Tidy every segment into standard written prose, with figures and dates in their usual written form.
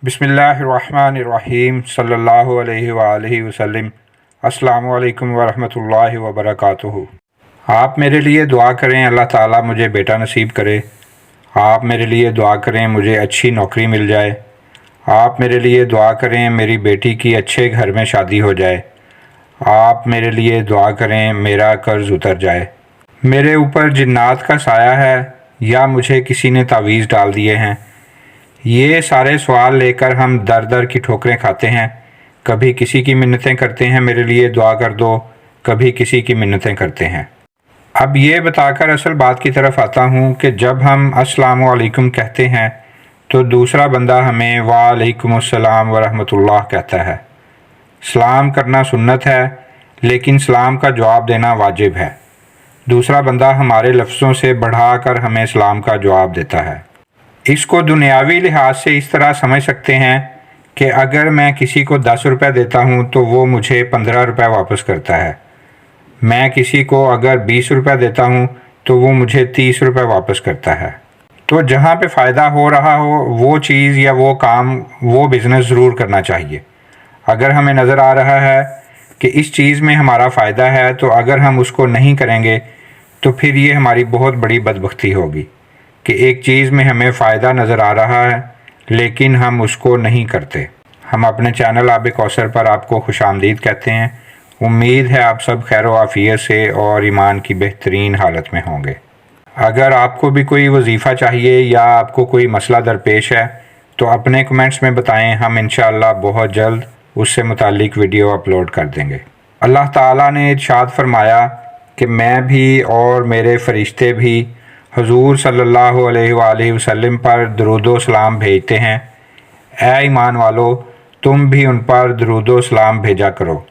बिस्मिल्लाहिर्रहमानिर्रहीम सल्लल्लाहु अलैहि वआलिहि वसल्लम। अस्सलामु अलैकुम वरहमतुल्लाहि वबरकातुहू। आप मेरे लिए दुआ करें अल्लाह ताला मुझे बेटा नसीब करे। आप मेरे लिए दुआ करें मुझे अच्छी नौकरी मिल जाए। आप मेरे लिए दुआ करें मेरी बेटी की अच्छे घर में शादी हो जाए। आप मेरे लिए दुआ करें मेरा कर्ज़ उतर जाए। मेरे ऊपर जिन्नात का साया है या मुझे किसी ने तावीज़ डाल दिए हैं। ये सारे सवाल लेकर हम दर दर की ठोकरें खाते हैं। कभी किसी की मिन्नतें करते हैं मेरे लिए दुआ कर दो, कभी किसी की मिन्नतें करते हैं। अब ये बताकर असल बात की तरफ आता हूँ कि जब हम अस्सलामु अलैकुम कहते हैं तो दूसरा बंदा हमें वालेकुमुस्सलाम वरहमतुल्लाह कहता है। सलाम करना सुन्नत है, लेकिन सलाम का जवाब देना वाजिब है। दूसरा बंदा हमारे लफ्ज़ों से बढ़ाकर हमें सलाम का जवाब देता है। इसको दुनियावी लिहाज से इस तरह समझ सकते हैं कि अगर मैं किसी को 10 रुपये देता हूँ तो वो मुझे 15 रुपये वापस करता है। मैं किसी को अगर 20 रुपये देता हूँ तो वो मुझे 30 रुपये वापस करता है। तो जहाँ पे फ़ायदा हो रहा हो वो चीज़ या वो काम, वो बिज़नेस ज़रूर करना चाहिए। अगर हमें नज़र आ रहा है कि इस चीज़ में हमारा फ़ायदा है तो अगर हम उसको नहीं करेंगे तो फिर ये हमारी बहुत बड़ी बदबख्ती होगी कि एक चीज़ में हमें फ़ायदा नज़र आ रहा है लेकिन हम उसको नहीं करते। हम अपने चैनल आबे कौसर पर आपको खुशामदीद कहते हैं। उम्मीद है आप सब खैर आफ़ियत से और ईमान की बेहतरीन हालत में होंगे। अगर आपको भी कोई वजीफ़ा चाहिए या आपको कोई मसला दरपेश है तो अपने कमेंट्स में बताएं, हम इंशाअल्लाह बहुत जल्द उससे मुतालिक वीडियो अपलोड कर देंगे। अल्लाह ताला ने इरशाद फरमाया कि मैं भी और मेरे फ़रिश्ते भी हुज़ूर सल्लल्लाहु अलैहि वसल्लम पर दुरूद व सलाम भेजते हैं। ऐ ईमान वालो, तुम भी उन पर दुरूद व सलाम भेजा करो।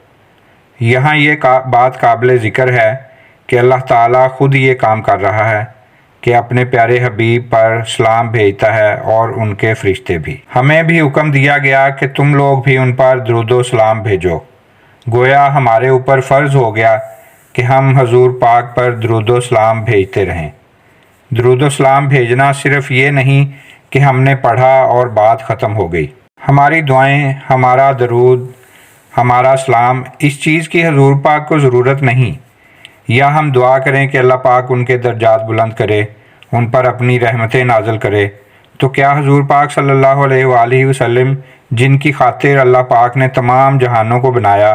यहाँ ये बात काबिल ज़िक्र है कि अल्लाह ताला ख़ुद ये काम कर रहा है कि अपने प्यारे हबीब पर सलाम भेजता है और उनके फ़रिश्ते भी। हमें भी हुक्म दिया गया कि तुम लोग भी उन पर दुरूद व सलाम भेजो। गोया हमारे ऊपर फ़र्ज़ हो गया कि हम हजूर पाक पर दुरूद व सलाम भेजते रहें। दुरूद व सलाम भेजना सिर्फ़ ये नहीं कि हमने पढ़ा और बात ख़त्म हो गई। हमारी दुआएं, हमारा दरूद, हमारा सलाम, इस चीज़ की हजूर पाक को ज़रूरत नहीं। या हम दुआ करें कि अल्लाह पाक उनके दर्जात बुलंद करे, उन पर अपनी रहमतें नाज़िल करे। तो क्या हजूर पाक सल्लल्लाहु अलैहि वसल्लम जिनकी खातिर अल्लाह पाक ने तमाम जहानों को बनाया,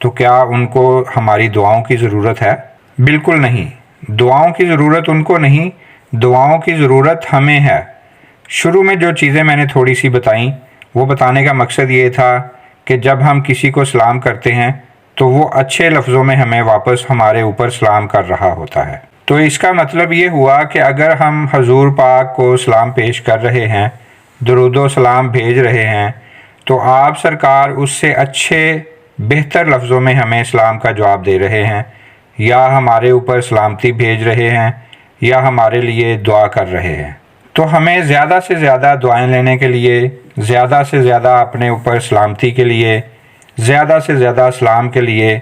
तो क्या उनको हमारी दुआओं की ज़रूरत है? बिल्कुल नहीं। दुआओं की ज़रूरत उनको नहीं, दुआओं की ज़रूरत हमें है। शुरू में जो चीज़ें मैंने थोड़ी सी बताईं वो बताने का मकसद ये था कि जब हम किसी को सलाम करते हैं तो वो अच्छे लफ्ज़ों में हमें वापस हमारे ऊपर सलाम कर रहा होता है। तो इसका मतलब ये हुआ कि अगर हम हजूर पाक को सलाम पेश कर रहे हैं, दुरूद व सलाम भेज रहे हैं, तो आप सरकार उससे अच्छे बेहतर लफ्ज़ों में हमें सलाम का जवाब दे रहे हैं, या हमारे ऊपर सलामती भेज रहे हैं, या हमारे लिए दुआ कर रहे हैं। तो हमें ज़्यादा से ज़्यादा दुआएं लेने के लिए, ज़्यादा से ज़्यादा अपने ऊपर सलामती के लिए, ज़्यादा से ज़्यादा सलाम के लिए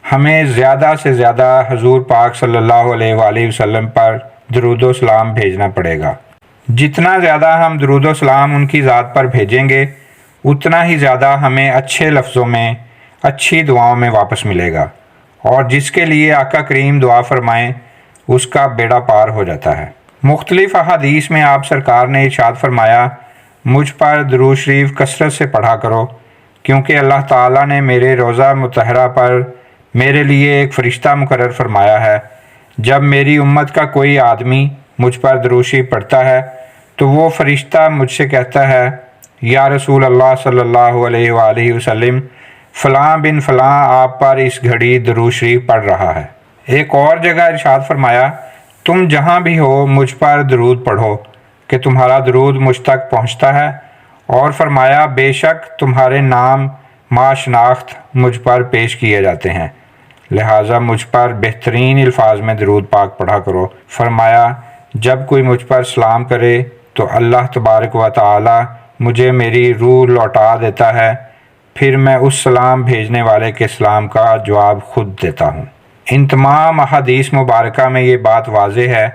हमें ज़्यादा से ज़्यादा हजूर पाक सल्लल्लाहु अलैहि वसल्लम पर दुरूद व सलाम भेजना पड़ेगा। जितना ज़्यादा हम दुरूद व सलाम उनकी ज़ात पर भेजेंगे उतना ही ज़्यादा हमें अच्छे लफ्ज़ों में, अच्छी दुआओं में वापस मिलेगा। और जिसके लिए आका करीम दुआ फरमाएँ उसका बेड़ा पार हो जाता है। मुख्तलिफ़ अहादीस में आप सरकार ने इरशाद फरमाया, मुझ पर दुरूद शरीफ कसरत से पढ़ा करो, क्योंकि अल्लाह ताला ने मेरे रोज़ा मुतहरा पर मेरे लिए एक फ़रिश्ता मुकर्रर फरमाया है। जब मेरी उम्मत का कोई आदमी मुझ पर दुरूद शरीफ पढ़ता है तो वो फ़रिश्ता मुझसे कहता है, या रसूल अल्लाह सल्लल्लाहु अलैहि वसल्लम, फ़लाँ बिन फ़लाँ आप पर इस घड़ी दुरूद शरीफ पढ़ रहा है। एक और जगह इरशाद फरमाया, तुम जहाँ भी हो मुझ पर दुरूद पढ़ो कि तुम्हारा दुरूद मुझ तक पहुँचता है। और फरमाया, बेशक तुम्हारे नाम माशनाख्त मुझ पर पेश किए जाते हैं, लिहाजा मुझ पर बेहतरीन अल्फाज में दुरूद पाक पढ़ा करो। फरमाया, जब कोई मुझ पर सलाम करे तो अल्लाह तबारक व तआला मुझे मेरी रूह लौटा देता है, फिर मैं उस सलाम भेजने वाले के सलाम का जवाब खुद देता हूँ। इन तमाम अहादीस मुबारका में ये बात वाज़ेह है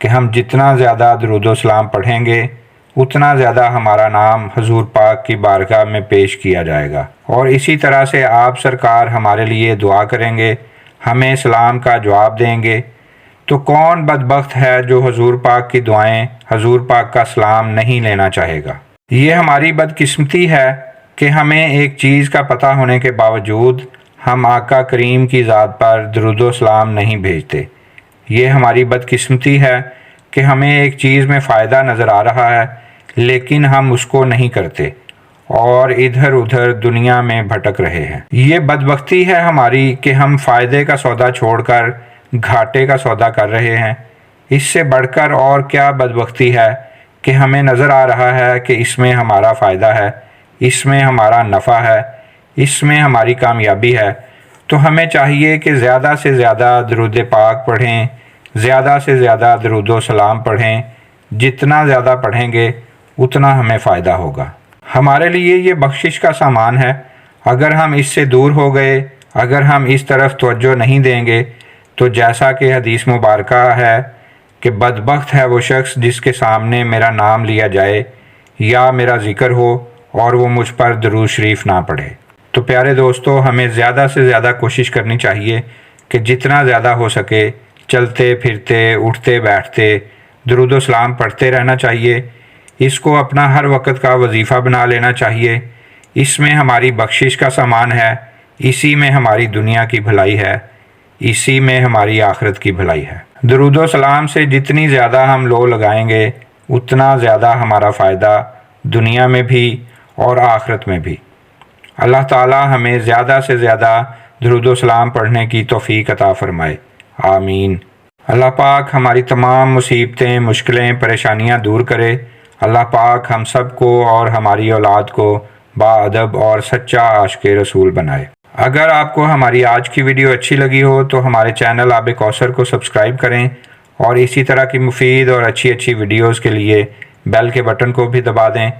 कि हम जितना ज़्यादा दुरूद व सलाम पढ़ेंगे اتنا زیادہ ہمارا نام حضور پاک کی بارگاہ میں پیش کیا جائے گا، اور اسی طرح سے آپ سرکار ہمارے لیے دعا کریں گے، ہمیں سلام کا جواب دیں گے۔ تو کون بدبخت ہے جو حضور پاک کی دعائیں، حضور پاک کا سلام نہیں لینا چاہے گا؟ یہ ہماری بدقسمتی ہے کہ ہمیں ایک چیز کا پتہ ہونے کے باوجود ہم آقا کریم کی ذات پر درود و سلام نہیں بھیجتے۔ یہ ہماری بدقسمتی ہے کہ ہمیں ایک چیز میں فائدہ نظر آ رہا ہے لیکن ہم اس کو نہیں کرتے اور ادھر ادھر دنیا میں بھٹک رہے ہیں۔ یہ بدبختی ہے ہماری کہ ہم فائدے کا سودا چھوڑ کر گھاٹے کا سودا کر رہے ہیں۔ اس سے بڑھ کر اور کیا بدبختی ہے کہ ہمیں نظر آ رہا ہے کہ اس میں ہمارا فائدہ ہے، اس میں ہمارا نفع ہے، اس میں ہماری کامیابی ہے۔ تو ہمیں چاہیے کہ زیادہ سے زیادہ درود پاک پڑھیں، زیادہ سے زیادہ درود و سلام پڑھیں۔ جتنا زیادہ پڑھیں گے اتنا ہمیں فائدہ ہوگا۔ ہمارے لیے یہ بخشش کا سامان ہے۔ اگر ہم اس سے دور ہو گئے، اگر ہم اس طرف توجہ نہیں دیں گے تو جیسا کہ حدیث مبارکہ ہے کہ بدبخت ہے وہ شخص جس کے سامنے میرا نام لیا جائے یا میرا ذکر ہو اور وہ مجھ پر درود شریف نہ پڑھے۔ تو پیارے دوستو، ہمیں زیادہ سے زیادہ کوشش کرنی چاہیے کہ جتنا زیادہ ہو سکے چلتے پھرتے اٹھتے بیٹھتے درود و سلام پڑھتے رہنا چاہیے۔ اس کو اپنا ہر وقت کا وظیفہ بنا لینا چاہیے۔ اس میں ہماری بخشش کا سامان ہے، اسی میں ہماری دنیا کی بھلائی ہے، اسی میں ہماری آخرت کی بھلائی ہے۔ درود و سلام سے جتنی زیادہ ہم لو لگائیں گے اتنا زیادہ ہمارا فائدہ دنیا میں بھی اور آخرت میں بھی۔ اللہ تعالی ہمیں زیادہ سے زیادہ درود و سلام پڑھنے کی توفیق عطا فرمائے، آمین۔ اللہ پاک ہماری تمام مصیبتیں، مشکلیں، پریشانیاں دور کرے۔ اللہ پاک ہم سب کو اور ہماری اولاد کو باادب اور سچا عاشق رسول بنائے۔ اگر آپ کو ہماری آج کی ویڈیو اچھی لگی ہو تو ہمارے چینل آب کوثر کو سبسکرائب کریں، اور اسی طرح کی مفید اور اچھی ویڈیوز کے لیے بیل کے بٹن کو بھی دبا دیں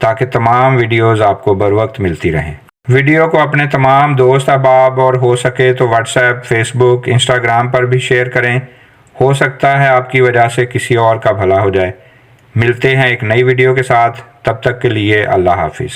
تاکہ تمام ویڈیوز آپ کو بر وقت ملتی رہیں۔ ویڈیو کو اپنے تمام دوست احباب اور ہو سکے تو واٹس ایپ، فیس بک، انسٹاگرام پر بھی شیئر کریں۔ ہو سکتا ہے آپ کی وجہ سے کسی اور کا بھلا ہو جائے۔ ملتے ہیں ایک نئی ویڈیو کے ساتھ، تب تک کے لیے اللہ حافظ۔